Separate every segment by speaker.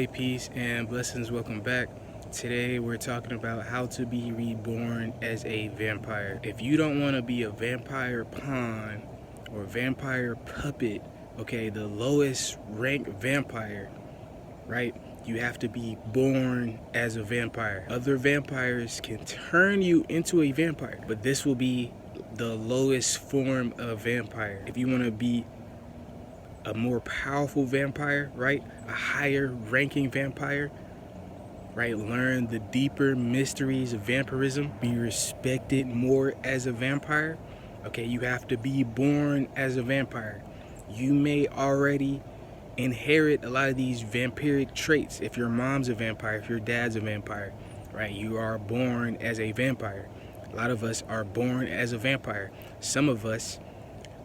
Speaker 1: Hey, peace and blessings. Welcome back. Today we're talking about how to be reborn as a vampire. If you don't want to be a vampire pawn or vampire puppet, okay, the lowest rank vampire, right? You have to be born as a vampire. Other vampires can turn you into a vampire, but this will be the lowest form of vampire. If you want to be a more powerful vampire, right? A higher ranking vampire, right? Learn the deeper mysteries of vampirism, be respected more as a vampire. Okay, you have to be born as a vampire. You may already inherit a lot of these vampiric traits. If your mom's a vampire, if your dad's a vampire, right? You are born as a vampire. A lot of us are born as a vampire. Some of us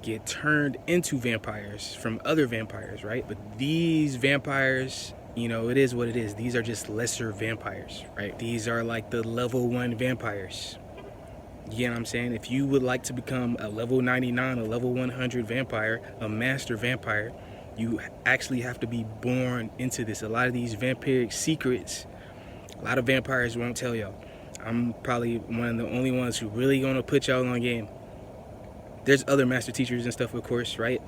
Speaker 1: get turned into vampires from other vampires, right? But these vampires, you know, it is what it is. These are just lesser vampires, right? These are like the level 1 vampires. You get what I'm saying? If you would like to become a level 99, a level 100 vampire, a master vampire, you actually have to be born into this. A lot of these vampiric secrets, a lot of vampires won't tell y'all. I'm probably one of the only ones who really gonna put y'all on game. There's other master teachers and stuff, of course, right?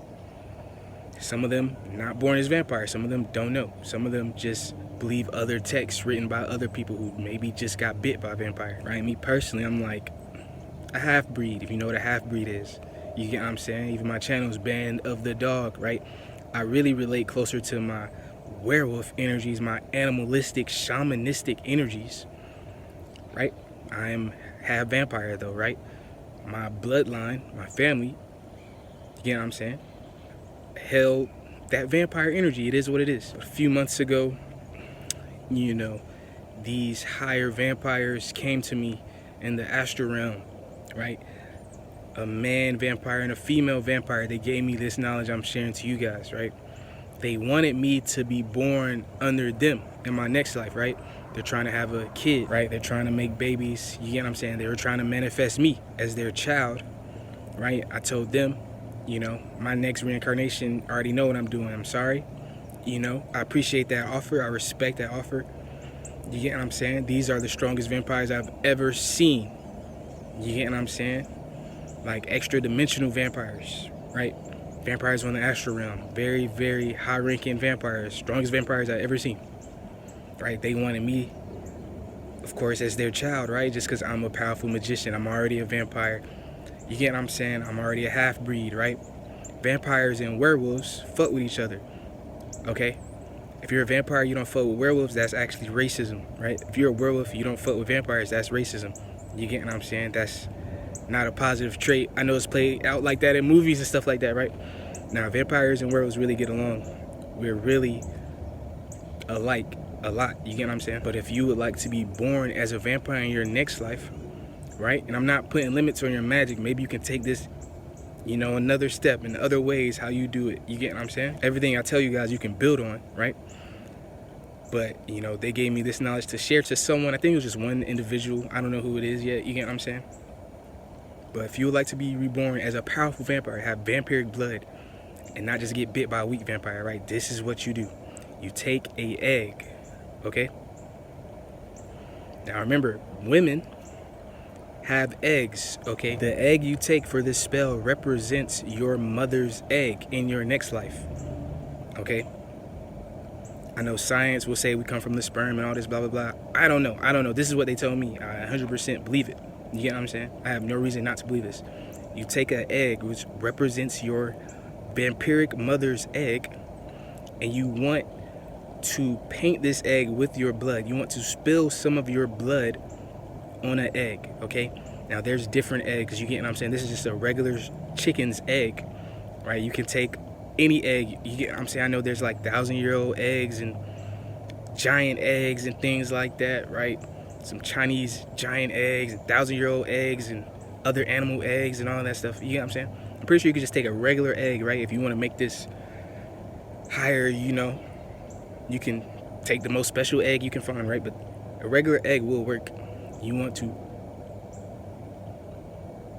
Speaker 1: Some of them not born as vampires. Some of them don't know. Some of them just believe other texts written by other people who maybe just got bit by a vampire, right? Me personally, I'm like a half-breed, if you know what a half-breed is. You get what I'm saying? Even my channel is Band of the Dog, right? I really relate closer to my werewolf energies, my animalistic, shamanistic energies, right? I am half vampire though, right? My bloodline, my family, you get what I'm saying, held that vampire energy. It is what it is. A few months ago, you know, these higher vampires came to me in the astral realm, right? A man vampire and a female vampire. They gave me this knowledge I'm sharing to you guys, right? They wanted me to be born under them in my next life, right? They're trying to have a kid, right? They're trying to make babies. You get what I'm saying? They were trying to manifest me as their child, right? I told them, you know, my next reincarnation, I already know what I'm doing. I'm sorry. You know, I appreciate that offer. I respect that offer. You get what I'm saying? These are the strongest vampires I've ever seen. You get what I'm saying? Like extra dimensional vampires, right? Vampires on the astral realm. Very, very high ranking vampires. Strongest vampires I've ever seen. Right, they wanted me, of course, as their child, right? Just because I'm a powerful magician, I'm already a vampire. You get what I'm saying? I'm already a half-breed, right? Vampires and werewolves fuck with each other, okay? If you're a vampire, you don't fuck with werewolves, that's actually racism, right? If you're a werewolf, you don't fuck with vampires, that's racism. You get what I'm saying? That's not a positive trait. I know it's played out like that in movies and stuff like that, right? Now, vampires and werewolves really get along. We're really alike. A lot, you get what I'm saying? But if you would like to be born as a vampire in your next life, right? And I'm not putting limits on your magic. Maybe you can take this, you know, another step in other ways how you do it. You get what I'm saying? Everything I tell you guys, you can build on, right? But, you know, they gave me this knowledge to share to someone. I think it was just one individual. I don't know who it is yet. You get what I'm saying? But if you would like to be reborn as a powerful vampire, have vampiric blood, and not just get bit by a weak vampire, right? This is what you do. You take an egg. Okay? Now remember, women have eggs, okay? The egg you take for this spell represents your mother's egg in your next life, okay? I know science will say we come from the sperm and all this blah, blah, blah. I don't know. This is what they told me. I 100% believe it. You get what I'm saying? I have no reason not to believe this. You take an egg, which represents your vampiric mother's egg, and you want to paint this egg with your blood. You want to spill some of your blood on an egg, okay? Now there's different eggs, you get what I'm saying? This is just a regular chicken's egg, right? You can take any egg, you get what I'm saying? I know there's like 1,000-year-old eggs and giant eggs and things like that, right? Some Chinese giant eggs, 1,000-year-old eggs and other animal eggs and all that stuff, you get what I'm saying? I'm pretty sure you could just take a regular egg, right? If you want to make this higher, you know, you can take the most special egg you can find, right? But a regular egg will work. You want to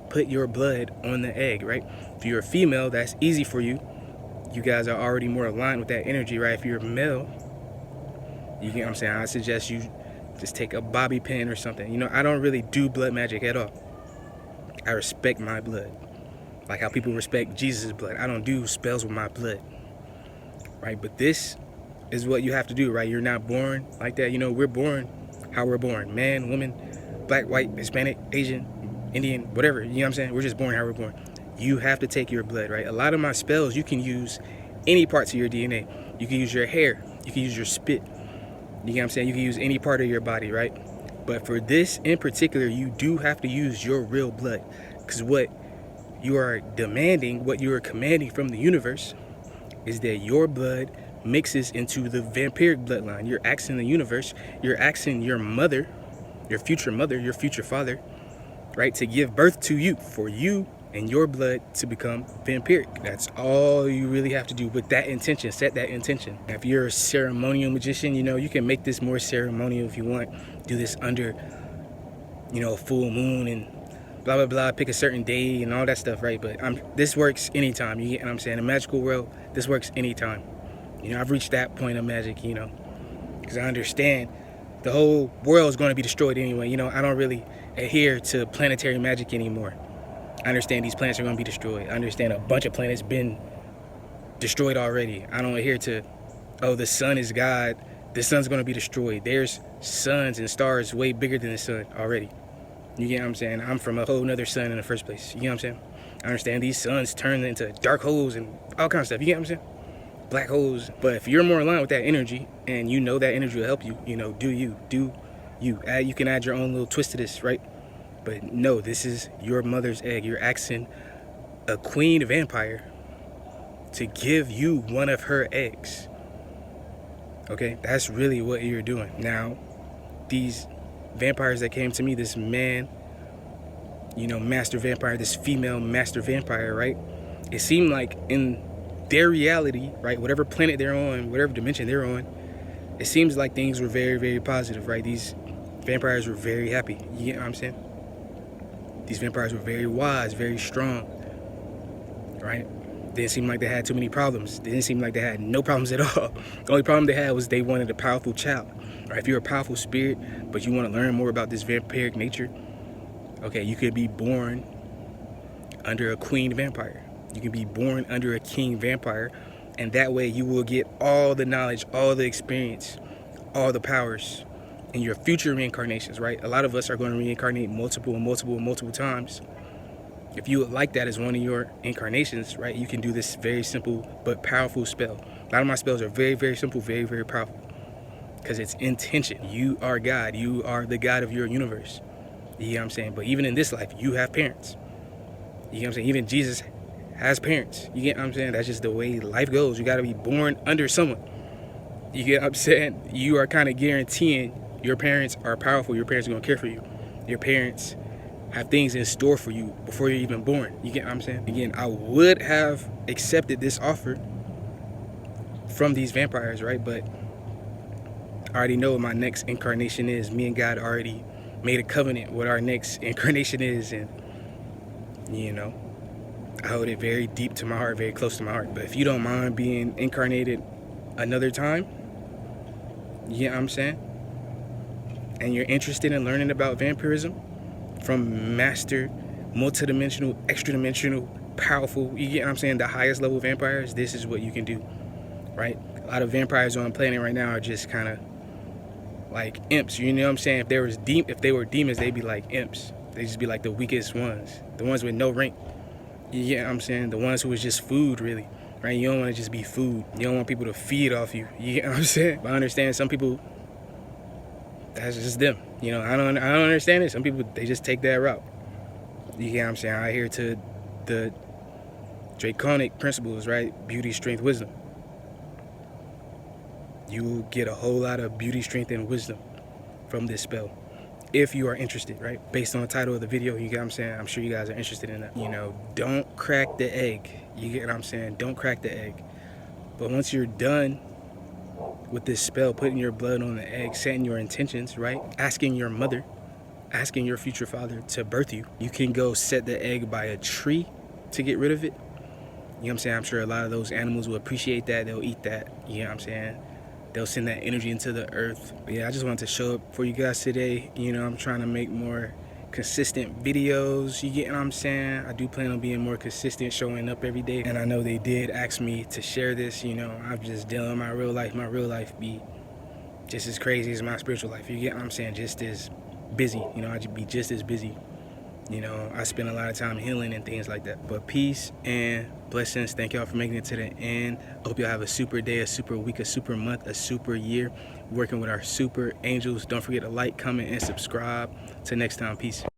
Speaker 1: put your blood on the egg, right? If you're a female, that's easy for you. You guys are already more aligned with that energy, right? If you're a male, You get what I'm saying? I suggest you just take a bobby pin or something. You know, I don't really do blood magic at all. I respect my blood. Like how people respect Jesus' blood. I don't do spells with my blood. Right? But this is what you have to do, right? You're not born like that. You know, we're born how we're born. Man, woman, black, white, Hispanic, Asian, Indian, whatever. You know what I'm saying? We're just born how we're born. You have to take your blood, right? A lot of my spells, you can use any parts of your DNA. You can use your hair. You can use your spit. You know what I'm saying? You can use any part of your body, right? But for this in particular, you do have to use your real blood. Because what you are demanding, what you are commanding from the universe is that your blood mixes into the vampiric bloodline. You're asking the universe, you're asking your mother, your future father, right, to give birth to you, for you and your blood to become vampiric. That's all you really have to do with that intention. Set that intention. If you're a ceremonial magician, you know, you can make this more ceremonial if you want. Do this under, you know, a full moon and blah, blah, blah. Pick a certain day and all that stuff, right? But this works anytime. You get what I'm saying? In the magical world, this works anytime. You know, I've reached that point of magic, you know, because I understand the whole world is going to be destroyed anyway. You know, I don't really adhere to planetary magic anymore. I understand these planets are going to be destroyed. I understand a bunch of planets been destroyed already. I don't adhere to, oh, the sun is God. The sun's going to be destroyed. There's suns and stars way bigger than the sun already. You get what I'm saying? I'm from a whole nother sun in the first place. You get what I'm saying? I understand these suns turn into dark holes and all kinds of stuff. You get what I'm saying? Black holes. But if you're more aligned with that energy and you know that energy will help you, you know, do you. You can add your own little twist to this, right? But no, this is your mother's egg. You're asking a queen vampire to give you one of her eggs. Okay, that's really what you're doing. Now, these vampires that came to me, this man, you know, master vampire, this female master vampire, right? It seemed like in their reality, right, whatever planet they're on, whatever dimension they're on, it seems like things were very, very positive, right? These vampires were very happy. You get what I'm saying? These vampires were very wise, very strong, right? Didn't seem like they had too many problems. Didn't seem like they had no problems at all. The only problem they had was they wanted a powerful child. Right? If you're a powerful spirit, but you want to learn more about this vampiric nature, okay, you could be born under a queen vampire. You can be born under a king vampire, and that way you will get all the knowledge, all the experience, all the powers in your future reincarnations, right? A lot of us are going to reincarnate multiple times. If you would like that as one of your incarnations, right, you can do this very simple but powerful spell. A lot of my spells are very, very simple, very, very powerful, because it's intention. You are God. You are the God of your universe. You know what I'm saying? But even in this life, you have parents. You know what I'm saying? Even Jesus has parents. You get what I'm saying? That's just the way life goes. You got to be born under someone. You get what I'm saying? You are kind of guaranteeing your parents are powerful. Your parents are going to care for you. Your parents have things in store for you before you're even born. You get what I'm saying? Again, I would have accepted this offer from these vampires, right? But I already know what my next incarnation is. Me and God already made a covenant what our next incarnation is, and you know, I hold it very deep to my heart, very close to my heart. But if you don't mind being incarnated another time, you know what I'm saying, and you're interested in learning about vampirism from master, multidimensional, extra-dimensional, powerful, you get what I'm saying, the highest level vampires, this is what you can do, right? A lot of vampires on the planet right now are just kind of like imps, you know what I'm saying? If they were demons, they'd be like imps. They'd just be like the weakest ones, the ones with no rank. You get what I'm saying? The ones who was just food, really, right? You don't want to just be food. You don't want people to feed off you. You get what I'm saying? But I understand some people, that's just them. You know, I don't understand it. Some people, they just take that route. You get what I'm saying? I adhere to the draconic principles, right? Beauty, strength, wisdom. You will get a whole lot of beauty, strength, and wisdom from this spell, if you are interested, right? Based on the title of the video, you get what I'm saying? I'm sure you guys are interested in that. You know, don't crack the egg. You get what I'm saying? Don't crack the egg. But once you're done with this spell, putting your blood on the egg, setting your intentions, right? Asking your mother, asking your future father to birth you, you can go set the egg by a tree to get rid of it. You know what I'm saying? I'm sure a lot of those animals will appreciate that. They'll eat that. You know what I'm saying? they'll send that energy into the earth. But yeah, I just wanted to show up for you guys today. You know, I'm trying to make more consistent videos, you get what I'm saying? I do plan on being more consistent, showing up every day. And I know they did ask me to share this. You know, I'm just dealing with my real life be just as crazy as my spiritual life, you get what I'm saying? Just as busy, you know, I just be just as busy. You know, I spend a lot of time healing and things like that. But peace and blessings. Thank y'all for making it to the end. I hope y'all have a super day, a super week, a super month, a super year. Working with our super angels. Don't forget to like, comment, and subscribe. Till next time, peace.